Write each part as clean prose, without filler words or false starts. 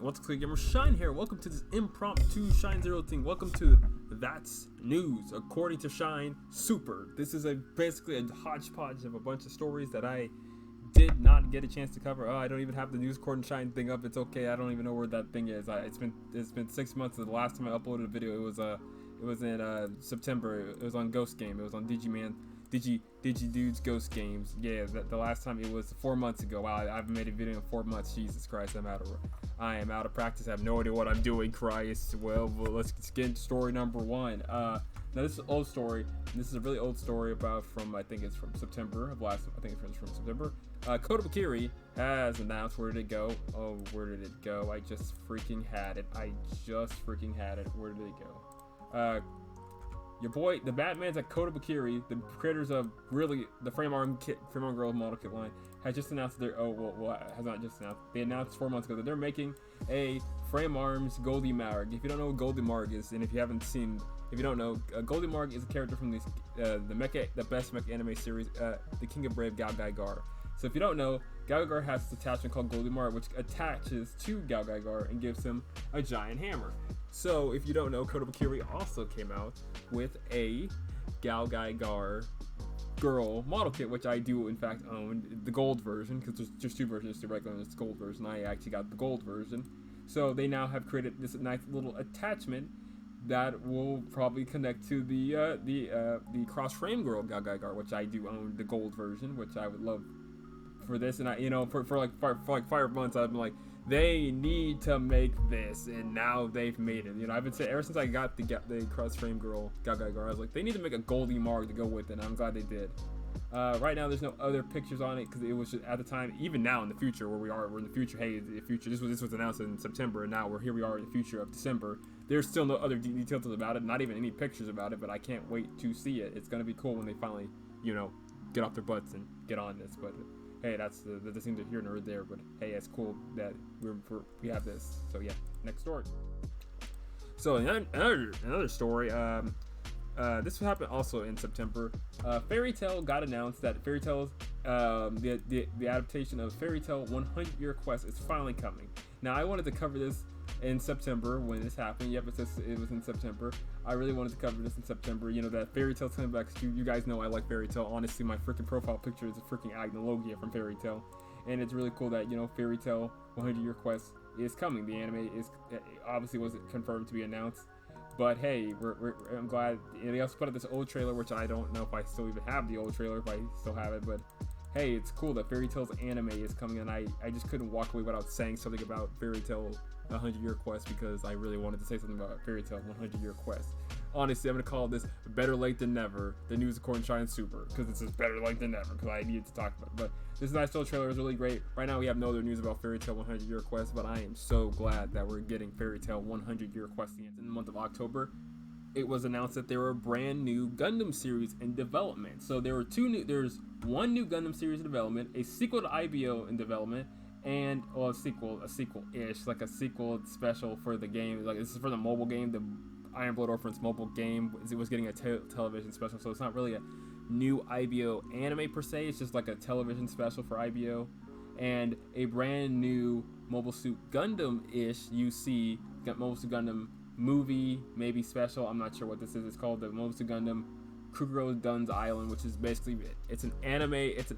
What's up, Gamer? Shine here. Welcome to this impromptu Shine Zero thing. Welcome to That's News, according to Shine Super. This is basically a hodgepodge of a bunch of stories that I did not get a chance to cover. I don't even have the news according to Shine thing up. It's okay. I don't even know where that thing is. It's been 6 months since the last time I uploaded a video. It was in September. It was on Ghost Game. It was on Digimon. Dude's Ghost Games. Yeah, the last time it was 4 months ago. Wow, I haven't made a video in 4 months. Jesus Christ, I am out of practice. I have no idea what I'm doing. Christ. Well, let's get into story number one. Now this is an old story. This is a really old story from I think it's from September of last. I think it's from September. Kodabakiri has announced. Where did it go? Oh, where did it go? I just freaking had it. Where did it go? Your boy, the Batman's at Kodabakiri, the creators of really the Frame Arm Girl model kit line, has just announced has not just announced. They announced 4 months ago that they're making a Frame Arms Goldie Marg. If you don't know what Goldie Marg is, and if you don't know, Goldie Marg is a character from the best mecha anime series, The King of Brave Gal Gar. So if you don't know, Gal Gar has this attachment called Goldie Marg, which attaches to Gal Gar and gives him a giant hammer. So if you don't know, Kodabakiri also came out with a Gal Gar girl model kit, which I do in fact own the gold version, because there's just two versions, the regular and the gold version. I actually got the gold version. So they now have created this nice little attachment that will probably connect to the cross frame girl Gal Gar, which I do own the gold version, which I would love for this. And for like 5 months I've been like, they need to make this, and now they've made it. I've been saying ever since I got the cross frame girl Gal Gar, I was like, they need to make a Goldie Marg to go with it, and I'm glad they did. Right now there's no other pictures on it because it was just at the time. Even now in the future, we're in the future. Hey, the future. This was announced in September, and now we are in the future of December. There's still no other details about it, not even any pictures about it. But I can't wait to see it. It's gonna be cool when they finally, get off their butts and get on this. But hey, that's the thing to hear nor there. But hey, it's cool that we have this. So yeah, next story. So another story. This happened also in September. Fairy Tail got announced that Fairy Tail's the adaptation of Fairy Tail 100 Year Quest is finally coming. Now I wanted to cover this in September when this happened. Yep, it was in September. I really wanted to cover this in September. That Fairy Tail's coming back. You guys know I like Fairy Tail. Honestly, my freaking profile picture is a freaking Agnologia from Fairy Tail, and it's really cool that Fairy Tail 100 Year Quest is coming. The anime is obviously wasn't confirmed to be announced. But hey, I'm glad. They also put out this old trailer, which I don't know if I still even have the old trailer, if I still have it. But hey, it's cool that Fairy Tail's anime is coming, and I just couldn't walk away without saying something about Fairy Tail 100 Year Quest, because I really wanted to say something about Fairy Tail 100 Year Quest. Honestly, I'm going to call this better late than never, the news according to Shine Super, because this is better late than never, because I needed to talk about it. But this nice little trailer is really great. Right now we have no other news about Fairy Tail 100 Year Quest, but I am so glad that we're getting Fairy Tail 100 Year Quest in the month of October. It was announced that there were a brand new Gundam series in development. So there's one new Gundam series in development, a sequel to IBO in development, and a sequel-ish, like a sequel special for the game. Like, this is for the mobile game, the Iron Blood Orphans mobile game. It was getting a television special, so it's not really a new IBO anime per se. It's just like a television special for IBO, and a brand new Mobile Suit Gundam-ish Mobile Suit Gundam movie, maybe special. I'm not sure what this is. It's called the Mobile Suit Gundam Kuguro Dun's Island, which is basically it's an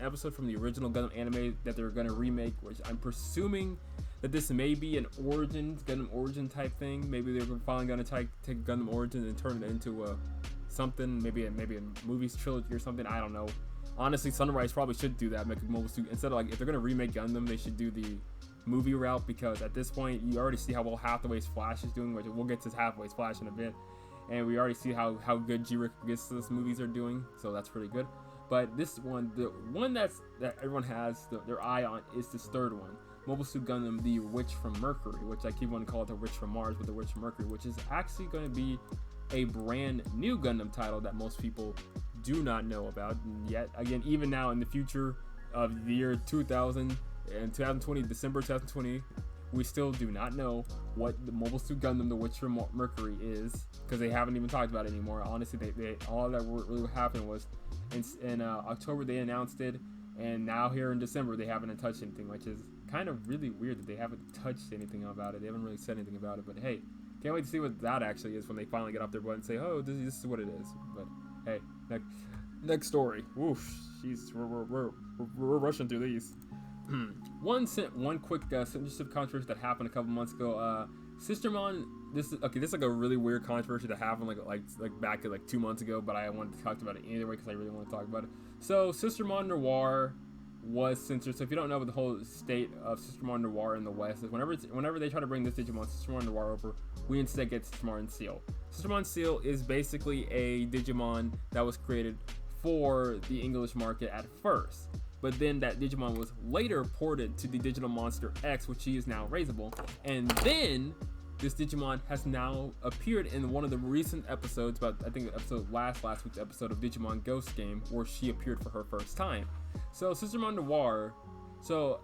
episode from the original Gundam anime that they're going to remake, which I'm presuming that this may be an Gundam origin type thing. Maybe they're finally going to take Gundam Origin and turn it into something, maybe a movies trilogy or something. I don't know. Honestly, Sunrise probably should do that, make a Mobile Suit instead of, like, if they're going to remake Gundam, they should do the movie route, because at this point you already see how well Hathaway's Flash is doing, which we'll get to Hathaway's Flash in a bit, and we already see how good G-Rick Gista's movies are doing, so that's pretty good. But this one, the one that everyone has their eye on, is this third one, Mobile Suit Gundam The Witch from Mercury, which I keep wanting to call it The Witch from Mars, but The Witch from Mercury, which is actually going to be a brand new Gundam title that most people do not know about yet. Again, even now in the future of the year 2000 and 2020, December 2020, we still do not know what the Mobile Suit Gundam The Witch from Mercury is, because they haven't even talked about it anymore. Honestly, they all that really happened was in October they announced it, and now here in December they haven't touched anything, which is kind of really weird that they haven't touched anything about it. They haven't really said anything about it. But hey, can't wait to see what that actually is when they finally get off their butt and say, oh, this is what it is. But hey, next story. Oof, jeez, we're rushing through these. One quick sensitive controversy that happened a couple months ago. Sistermon, this is like a really weird controversy that happened like back like 2 months ago, but I wanted to talk about it either way because I really want to talk about it. So Sistermon Noir was censored. So if you don't know about the whole state of Sistermon Noir in the West, is whenever they try to bring this Digimon Sistermon Noir over, we instead get Sistermon Seal. Sistermon Seal is basically a Digimon that was created for the English market at first, but then that Digimon was later ported to the Digital Monster X, which she is now raisable, and then this Digimon has now appeared in one of the recent episodes, about I think last week's episode of Digimon Ghost Game, where she appeared for her first time. So Sistermon Noir. So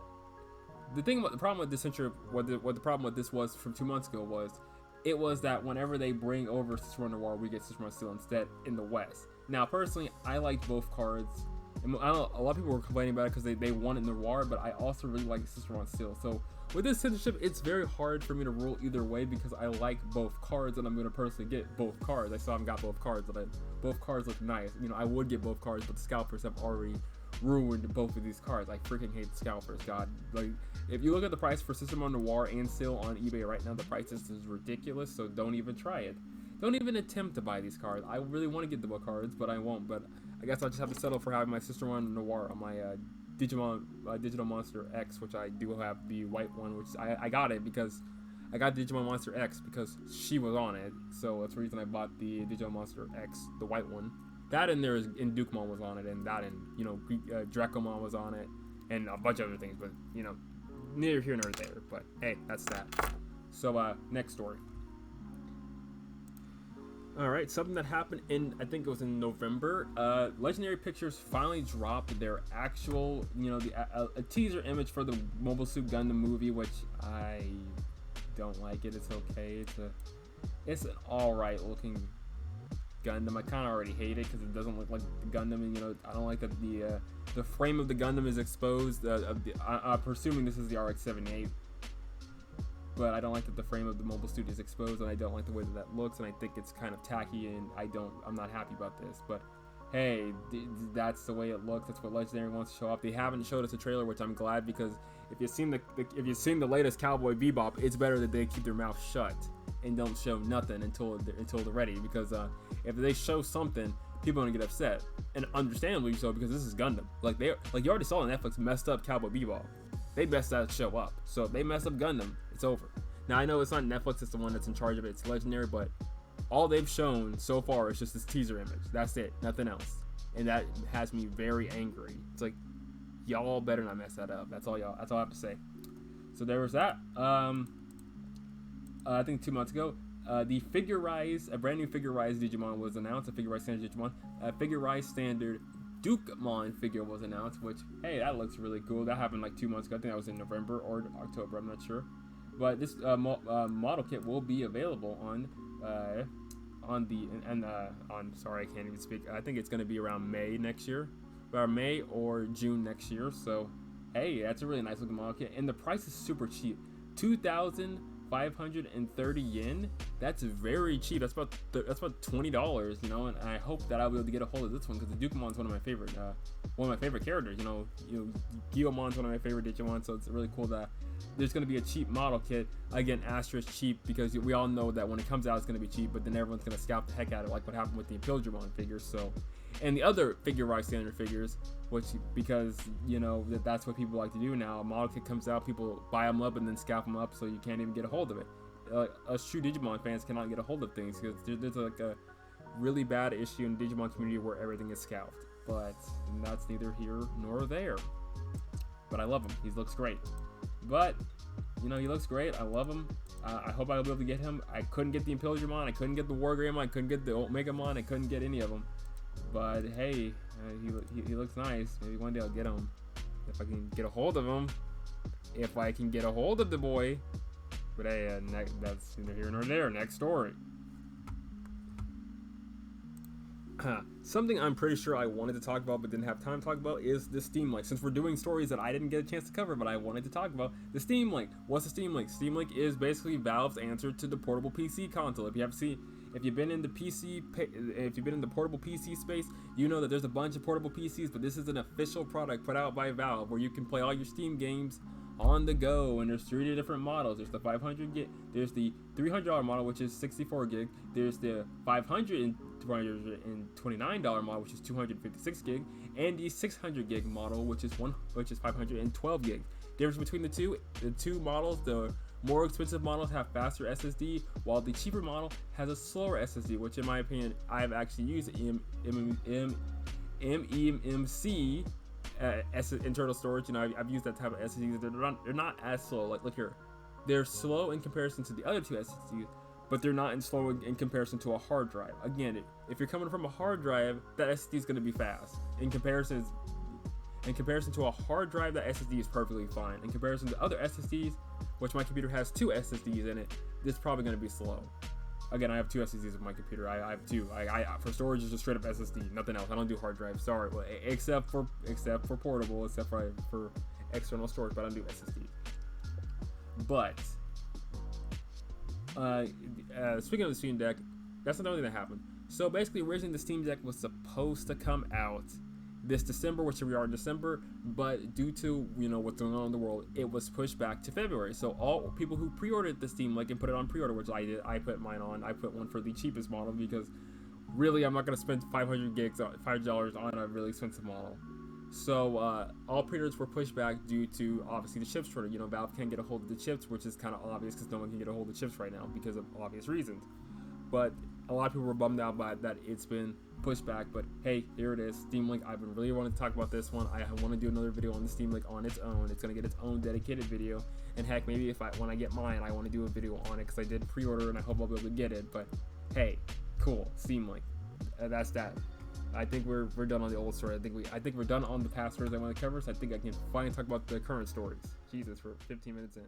the problem with this censure, what the problem with this was from 2 months ago was, it was that whenever they bring over Sistermon Noir, we get Sistermon Steel instead in the West. Now personally, I like both cards. And I know a lot of people were complaining about it because they wanted Noir, but I also really like Sistermon Steel. So with this censorship, it's very hard for me to rule either way because I like both cards and I'm going to personally get both cards. I still haven't got both cards, but both cards look nice. You know, I would get both cards, but the scalpers have already ruined both of these cards. I freaking hate the scalpers, God. Like, if you look at the price for Sistermon Noir and Steel on eBay right now, the price is ridiculous, so don't even try it. Don't even attempt to buy these cards. I really want to get the book cards, but I won't. But I guess I'll just have to settle for having my Sistermon Noir on my Digimon Digital Monster X, which I do have the white one, which I got it because I got Digimon Monster X because she was on it. So that's the reason I bought the Digital Monster X, the white one. That and Dukemon was on it, and that and, you know, Dracomon was on it, and a bunch of other things, but, you know, neither here nor there. But hey, that's that. So next story. Alright, something that happened in, I think it was in November, Legendary Pictures finally dropped their actual, you know, a teaser image for the Mobile Suit Gundam movie, which I don't like it. It's okay. It's an alright looking Gundam. I kind of already hate it because it doesn't look like the Gundam, and, you know, I don't like that the frame of the Gundam is exposed. I'm presuming this is the RX-78. But I don't like that the frame of the mobile suit is exposed, and I don't like the way that looks, and I think it's kind of tacky, and I'm not happy about this. But hey, that's the way it looks. That's what Legendary wants to show off. They haven't showed us a trailer, which I'm glad, because if you've seen the latest Cowboy Bebop, it's better that they keep their mouth shut and don't show nothing until they're ready. Because if they show something, people are gonna get upset, and understandably so, because this is Gundam. Like you already saw Netflix messed up Cowboy Bebop. They messed that show up. So if they mess up Gundam, it's over. Now I know it's not Netflix, it's the one that's in charge of it, it's Legendary, but all they've shown so far is just this teaser image. That's it, nothing else. And that has me very angry. It's like, y'all better not mess that up. That's all I have to say. So there was that. I think 2 months ago, the a brand new Figure-Rise Digimon was announced, a Figure-Rise Standard Digimon. A Figure-Rise Standard Dukemon figure was announced, which, hey, that looks really cool. That happened like 2 months ago. I think that was in November or October, I'm not sure. But this model kit will be available sorry, I can't even speak. I think it's going to be around May next year, or May or June next year. So, hey, that's a really nice looking model kit, and the price is super cheap, 2,530 yen. That's very cheap. That's about $20, you know. And I hope that I'll be able to get a hold of this one, because the Dukemon's one of my favorite characters. You know, Guilmon's one of my favorite Digimon. So it's really cool that there's going to be a cheap model kit. Again, asterisk cheap, because we all know that when it comes out, it's going to be cheap. But then everyone's going to scalp the heck out of it, like what happened with the Impildramon figures. So, and the other Figure-Rise Standard figures, because you know that's what people like to do now. A model kit comes out, people buy them up and then scalp them up, so you can't even get a hold of it. Us true Digimon fans cannot get a hold of things, because there's like a really bad issue in the Digimon community where everything is scalped. But that's neither here nor there. But I love him. He looks great. But, you know, he looks great. I love him. I hope I'll be able to get him. I couldn't get the Impildramon. I couldn't get the Wargreymon. I couldn't get the Omegamon. I couldn't get any of them. But hey, he looks nice. Maybe one day I'll get him, if I can get a hold of him. If I can get a hold of the boy. But hey, that's neither here nor there. Next story. Something I'm pretty sure I wanted to talk about but didn't have time to talk about is the Steam Link. Since we're doing stories that I didn't get a chance to cover but I wanted to talk about, the Steam Link. What's the Steam Link? Steam Link is basically Valve's answer to the portable PC console. If you've been in the portable PC space, you know that there's a bunch of portable PCs, but this is an official product put out by Valve where you can play all your Steam games on the go, and there's 3 different models. There's the 500 gig, there's the $300 model, which is 64 gig. There's the $229 model, which is 256 gig, and the 600 gig model, which is 512 gig. Difference between the two models: the more expensive models have faster SSD, while the cheaper model has a slower SSD. Which, in my opinion, I've actually used MEMC. Internal storage, I've used that type of SSDs. They're not as slow. Like, look here, they're slow in comparison to the other 2 SSDs, but they're not slow in comparison to a hard drive. Again, if you're coming from a hard drive, that SSD is going to be fast. In comparison to a hard drive, that SSD is perfectly fine. In comparison to other SSDs, which my computer has 2 SSDs in it, this is probably going to be slow. Again, I have 2 SSDs in my computer. I have 2. For storage, is just straight up SSD, nothing else. I don't do hard drive. Sorry, well, except for portable, except for external storage, but I don't do SSD. But speaking of the Steam Deck, that's another thing that happened. So basically, originally the Steam Deck was supposed to come out this December, which we are in December, but due to what's going on in the world, it was pushed back to February. So all people who pre-ordered the Steam Link and put it on pre-order, which I did, I put mine on. I put one for the cheapest model because really I'm not gonna spend $500 on a really expensive model. So all pre-orders were pushed back due to obviously the chip shortage. Valve can't get a hold of the chips, which is kind of obvious because no one can get a hold of the chips right now because of obvious reasons. But a lot of people were bummed out by that it's been pushed back. But hey, here it is, Steam Link. I've been really wanting to talk about this one. I want to do another video on the Steam Link on its own. It's gonna get its own dedicated video, and heck, maybe when I get mine, I want to do a video on it because I did pre-order and I hope I'll be able to get it. But hey, cool, Steam Link. That's that. I think we're done on the old story. I think we're done on the past stories I want to cover. So I think I can finally talk about the current stories. Jesus, we're 15 minutes in.